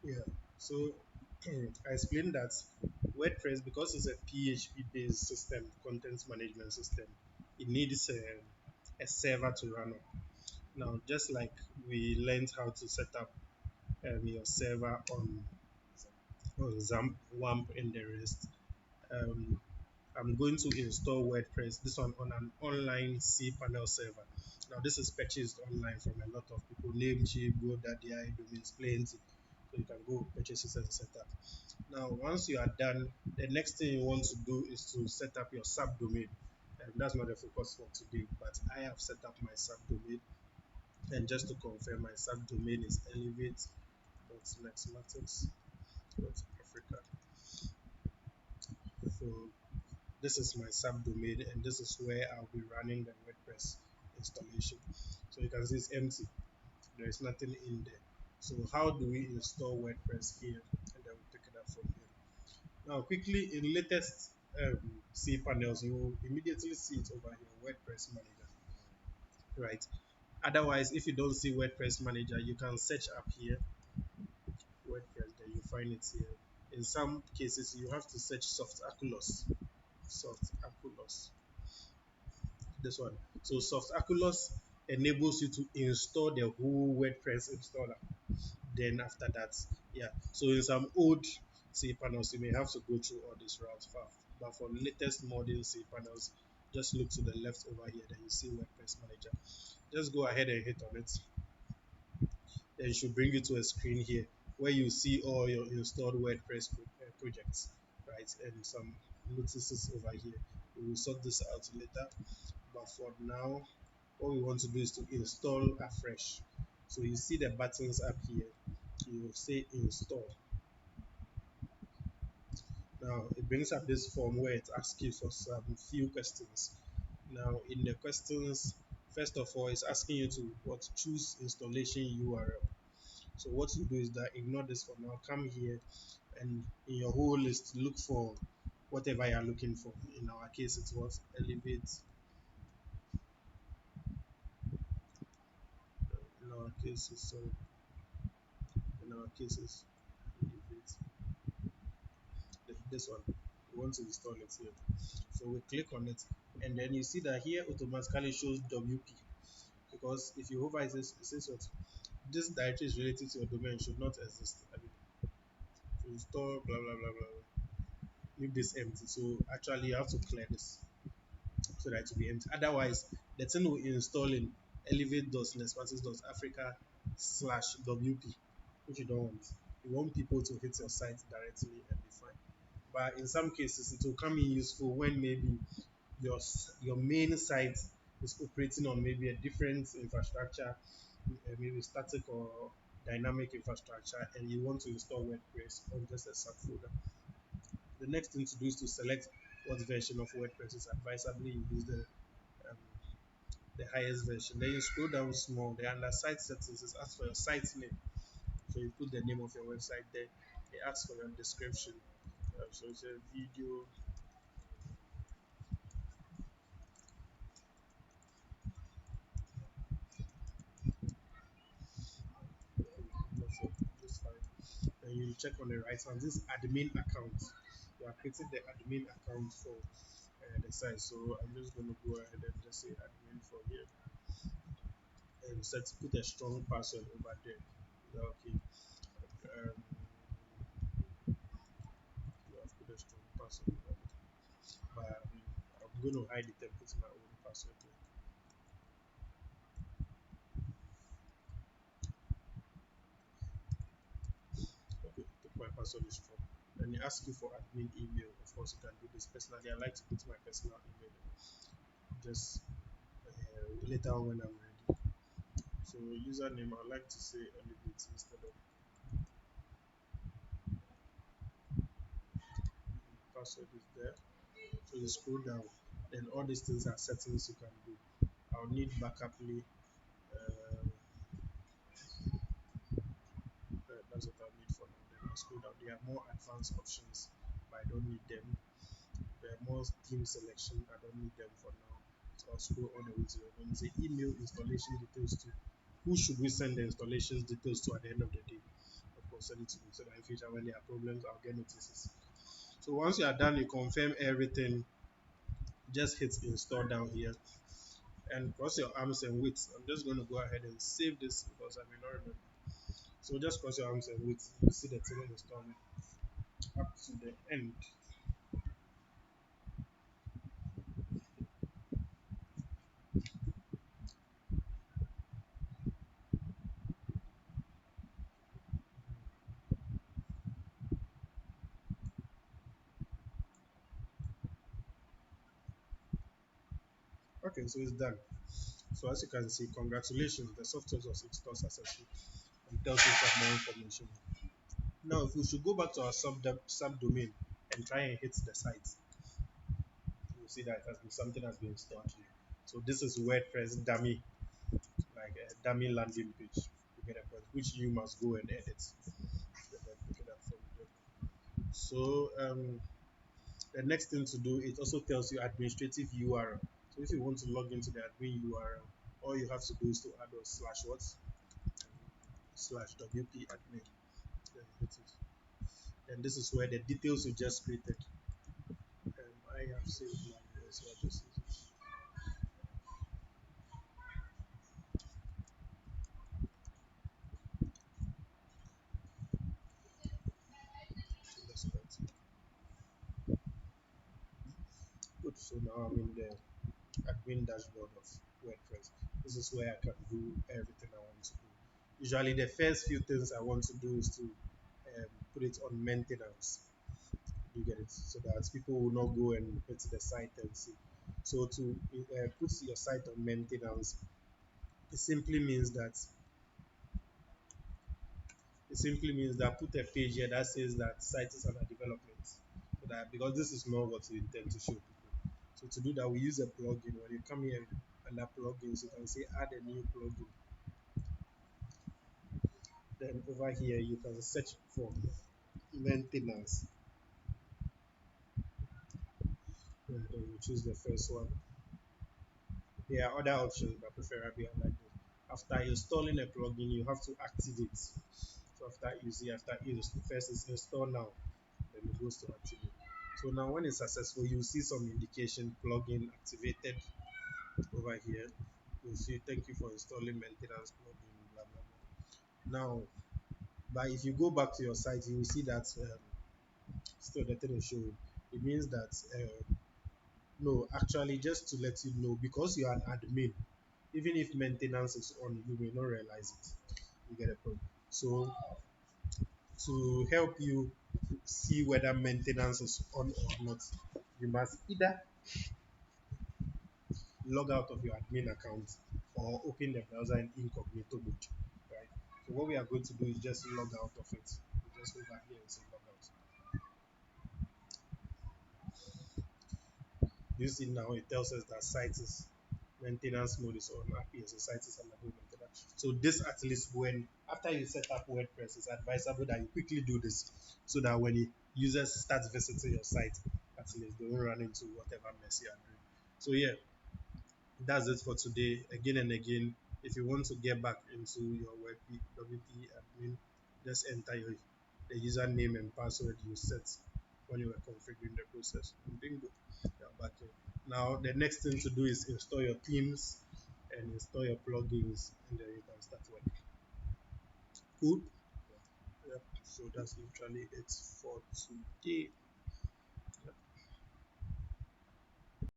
Yeah. So I explained that WordPress, because it's a PHP-based system, content management system, it needs a server to run on. Now, just like we learned how to set up your server on XAMPP, WAMP, and the rest, um, I'm going to install WordPress, this one on an online cPanel server. Now, this is purchased online from a lot of people, Namecheap, GoDaddy, Domains, plenty. So you can go purchase it and set up. Now, once you are done, the next thing you want to do is to set up your subdomain. And that's not the focus for today, but I have set up my subdomain. And just to confirm, my subdomain is elevate.nextmatics.africa. So this is my subdomain, and this is where I'll be running the WordPress installation. So you can see it's empty. There is nothing in there. So how do we install WordPress here? And then we pick it up from here. Now, quickly, in latest cPanels, you will immediately see it over here, WordPress Manager, right? Otherwise, if you don't see WordPress Manager, you can search up here, WordPress, then you find it here. In some cases, you have to search Softaculous, this one. So Softaculous enables you to install the whole WordPress installer. Then after that, yeah. So in some old cPanels, you may have to go through all this route fast. But for latest modern cPanels, just look to the left over here, then you see WordPress Manager. Just go ahead and hit on it. Then it should bring you to a screen here where you see all your installed WordPress projects, right? And some notices over here. We will sort this out later. But for now, what we want to do is to install afresh. So you see the buttons up here. You will say install. Now it brings up this form where it asks you for some few questions. Now in the questions, first of all, it's asking you to choose installation URL. So what you do is that ignore this for now. Come here and in your whole list look for whatever you are looking for. In our case, it was elevate. In our case, sorry. In our cases, elevate. This one. We want to install it here. So we click on it, and then you see that here automatically shows WP, because if you hover it says what this directory is related to your domain should not exist. I mean, to install blah blah blah blah. Leave this empty. So actually you have to clear this so that it will be empty. Otherwise, the thing will install in elevate.nextmatics.africa slash WP, which you don't want. You want people to hit your site directly and be fine. But in some cases, it will come in useful when maybe your your main site is operating on maybe a different infrastructure, maybe static or dynamic infrastructure, and you want to install WordPress on just a subfolder. The next thing to do is to select what version of WordPress is advisably you use um, the highest version. Then you scroll down small. The under site settings is ask for your site name. So you put the name of your website there. It asks for your description. So it's a video. That's fine. Then you check on the right hand. This admin account. You are creating the admin account for the site. So I'm just going to go ahead and just say admin for here and set put a strong password over there. Okay. Um, you have put a strong password over there. But I'm going to hide it and put my own password there. Okay, put my password is strong. Then it asks you for admin email. Of course, you can do this personally. I like to put my personal email just later on when I'm ready. So username, I like to say elevate instead of password is there. So you scroll down, then all these things are settings you can do. I'll need backup link. Uh, that's what I'll need for now. Then I'll scroll down. There are more advanced options, but I don't need them. There are more theme selection. I don't need them for now. So I'll scroll all the way to the end. Say email installation details to. Who should we send the installation details to at the end of the day? or send it to me so that in future when there are problems, I'll get notices. So once you are done, you confirm everything. Just hit install down here and cross your arms and wait. I'm just going to go ahead and save this because I may not remember. So just cross your arms and wait. You see the thing installing up to the end. Okay, so it's done. So as you can see, congratulations, the software was installed successfully and tells you some more information. Now, if we should go back to our subdomain and try and hit the site, you'll see that it has been, something has been installed here. So this is WordPress dummy, like a dummy landing page. You get a point, which you must go and edit. Pick it up from there. So the next thing to do, it also tells you administrative URL. So if you want to log into the admin URL, all you have to do is to add a slash what? Slash WP admin. Then hit it. Then this is where the details you just created. I have saved mine, so I just use it. So that's right. Good. So now I'm in the admin dashboard of WordPress. This is where I can do everything I want to do. Usually, the first few things I want to do is to put it on maintenance. You get it? So that people will not go and hit the site and see. So to put your site on maintenance, it simply means that put a page here that says that site is under development. So that because this is not what we intend to show people. So to do that, we use a plugin. When you come here under plugins, you can say add a new plugin. Then over here, you can search for maintenance. And then you choose the first one. There are other options, but preferably I like this. After installing a plugin, you have to activate. So after you first is install now, then it goes to activate. So now when it's successful, you see some indication plugin activated over here. You'll see thank you for installing maintenance plugin, blah blah blah. Now, but if you go back to your site, you will see that still the thing is showing. It means that no, actually, just to let you know, because you are an admin, even if maintenance is on, you may not realize it. You get a point. So to help you see whether maintenance is on or not, you must either log out of your admin account or open the browser in incognito mode. Right. So what we are going to do is just log out of it. We just over here and say log out. You see now it tells us that site is maintenance mode is on. Yes, the site is undergoing maintenance. So this at least when after you set up WordPress, it's advisable that you quickly do this so that when the users start visiting your site, at least they won't run into whatever mess you are doing. So yeah, that's it for today. Again and again, if you want to get back into your WP admin, just enter the username and password you set when you were configuring the process. And bingo, you're back in. Now, the next thing to do is install your themes and install your plugins, and then you can start working. Cool. Yep. So that's literally it for today.